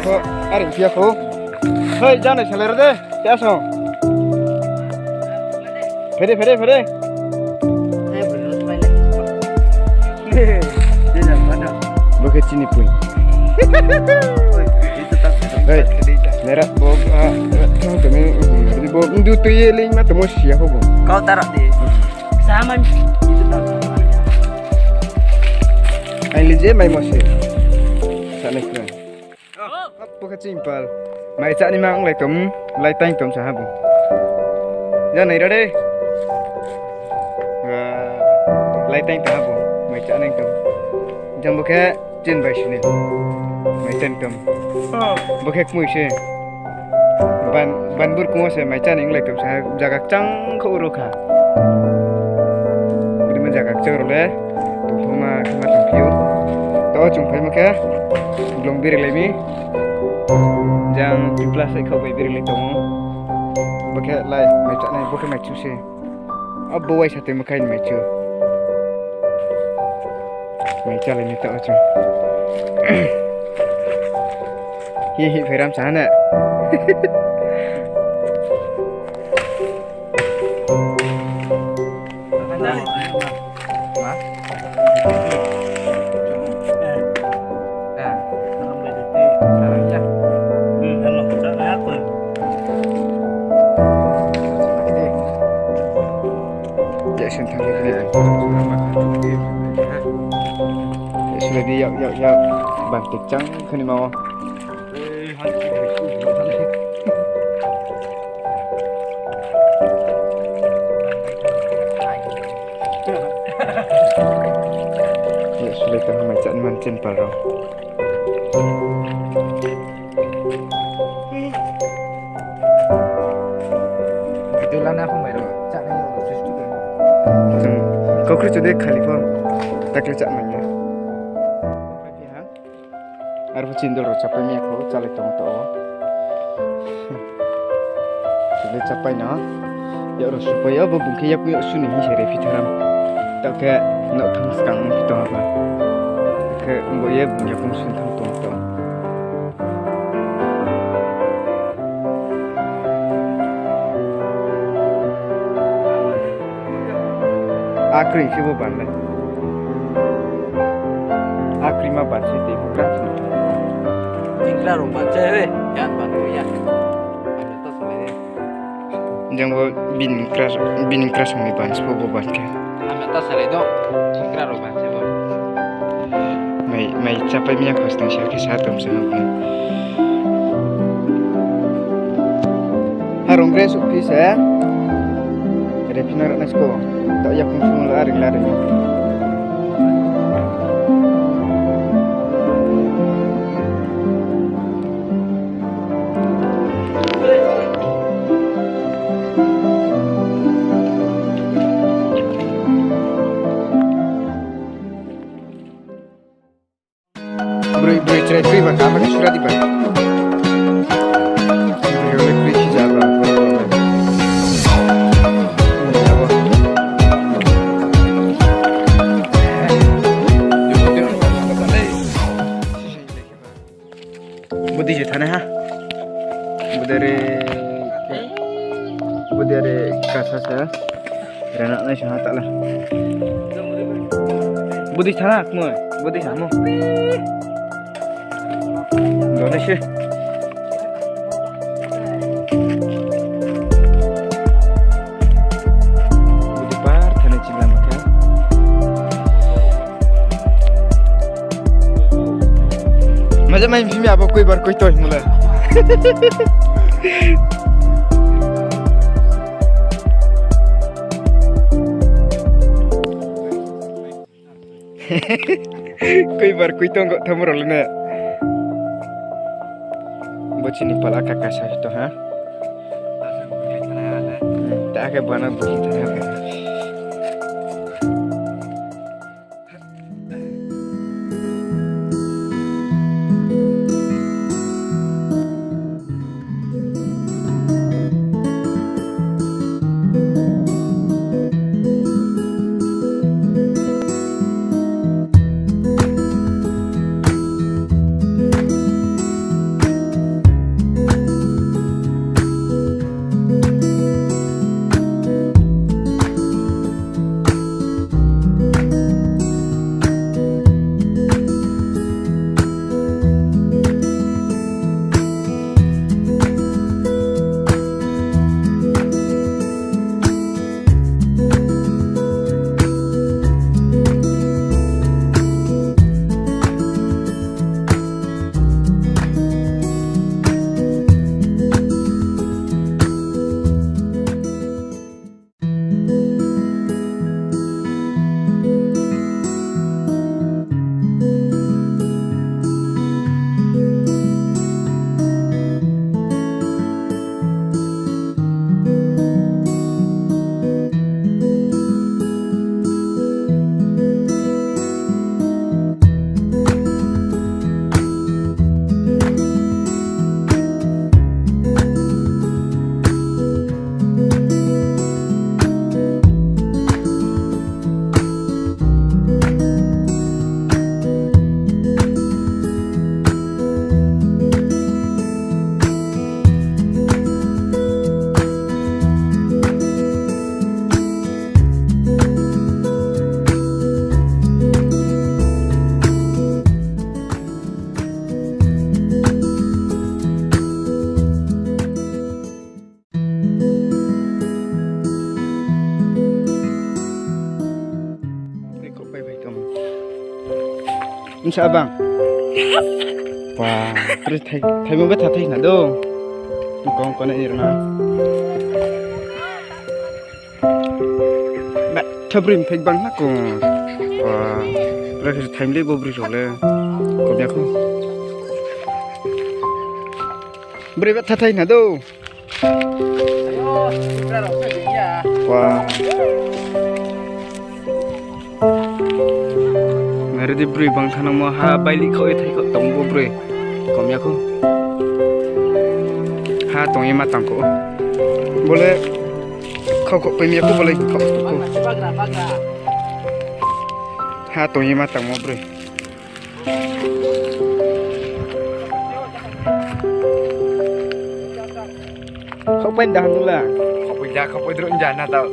kok ari dia ko hei jangan saler deh ya so pede dia jangan mana bukan sini pun hei merah bog kami di bog itu tuh ye ling mah temu siapa bog kau taruh di saman itu tak ai lije mai mose sana kran apa kecimpal mai cak ni mang lai tang tom sahabu ya nai deh lai tang sahabu mai cak nang tom jam buka jin bai sini mai tang tom buka kmu se ban bur kumo se mai cak ning lai tom sahab jaga cang ko uruka beri man jaga cang role tuma kama tumpiu to jumpai maka belum biri lagi jang plus saya kau biri lagi tomo pakai lai macam ni bukan macam sih ab boy satu makan macam ni tak macam hi firam sana sudah di yap bantik cang kini mau ya sudah tengah macam mancin parau itulah aku main cak ni usus juga kau kerja deh Khalifah tak kerja mana arfu cindol capai mi aku cale tong to sudah capai na ya harus supaya bungki ya punya suni sere fitaram tak ke nak thang skang fito apa ke mboye punya pun sun thang tong to akri siapa bandai akri mah bansi di bukan tinggal rumah cewek jangan bantu ya ada tas ini jangan bin keras mi ban sepo ban ke ada tas itu tinggal rumah cewek mai capai minyak kosong siapa satu sama harung gres bisa ada pinar nasko tak ya kung lari Bro cerai free bang, apa sudah di bang? Bro free hijab bang. Budi je thana ha? Budare kasa sa. Rana na siya tak lah. Budi thana mo, budi samo. Dona sih. Budi par thana cila maka. Macam main film apa koi bar koi toh mula. Koi bar koi toh enggak tahu rolnya. Buat sini pala kakak saya itu ha. Tak ada bana begitu ha. Insya abang. Wah, terus thai mau bet thai na do. Kong kona irna. Ba thabrim thai bang na ko. Wah, terus thai le bo bri role. Ko bia ko. Bri bet thai na do. Ayo, kita harus ya. Wah. Ngari di bri bang thana mo ha baili ko thai ko tong bo bri. Ko bia ko. Ha tong ma tang ko. Boleh kau kok pe mi aku boleh kau ko. Bagra. Ha tong ma tang mo bri. Kau pendah dulu lah. Kau punya dulu jana tau.